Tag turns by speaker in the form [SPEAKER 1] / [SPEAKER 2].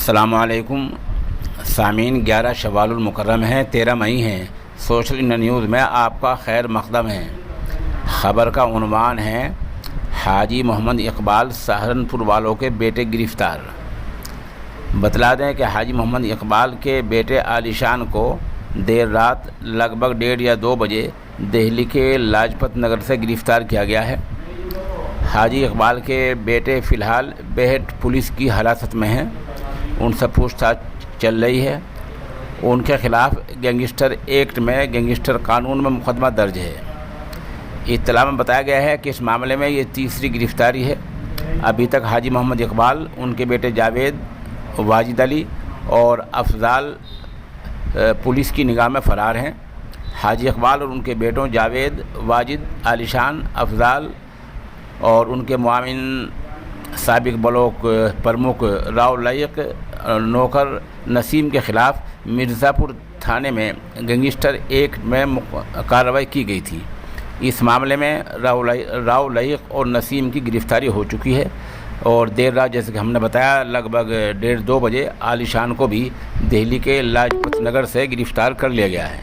[SPEAKER 1] السلام علیکم سامعین، 11 شوال المکرم ہے، 13 مئی ہیں۔ سوشل انڈیا نیوز میں آپ کا خیر مقدم ہے۔ خبر کا عنوان ہے حاجی محمد اقبال سہارنپور والوں کے بیٹے گرفتار۔ بتلا دیں کہ حاجی محمد اقبال کے بیٹے عالی شان کو دیر رات لگ بھگ 1:30 یا 2 بجے دہلی کے لاجپت نگر سے گرفتار کیا گیا ہے۔ حاجی اقبال کے بیٹے فی الحال بیہٹ پولیس کی حراست میں ہیں، ان سے پوچھ تاچھ چل رہی ہے۔ ان کے خلاف گینگسٹر ایکٹ میں گینگسٹر قانون میں مقدمہ درج ہے۔ اطلاع میں بتایا گیا ہے کہ اس معاملے میں یہ تیسری گرفتاری ہے۔ ابھی تک حاجی محمد اقبال، ان کے بیٹے جاوید، واجد علی اور افضال پولیس کی نگاہ میں فرار ہیں۔ حاجی اقبال اور ان کے بیٹوں جاوید، واجد، عالی شان، افضال اور ان کے معاون سابق بلاک پرمکھ راؤ لائق نوکر نسیم کے خلاف مرزا پور تھانے میں گینگسٹر ایکٹ میں کارروائی کی گئی تھی۔ اس معاملے میں راؤ لائق اور نسیم کی گرفتاری ہو چکی ہے اور دیر رات، جیسے کہ ہم نے بتایا، لگ بھگ 1:30-2 بجے عالی شان کو بھی دہلی کے لاجپت نگر سے گرفتار کر لیا گیا ہے۔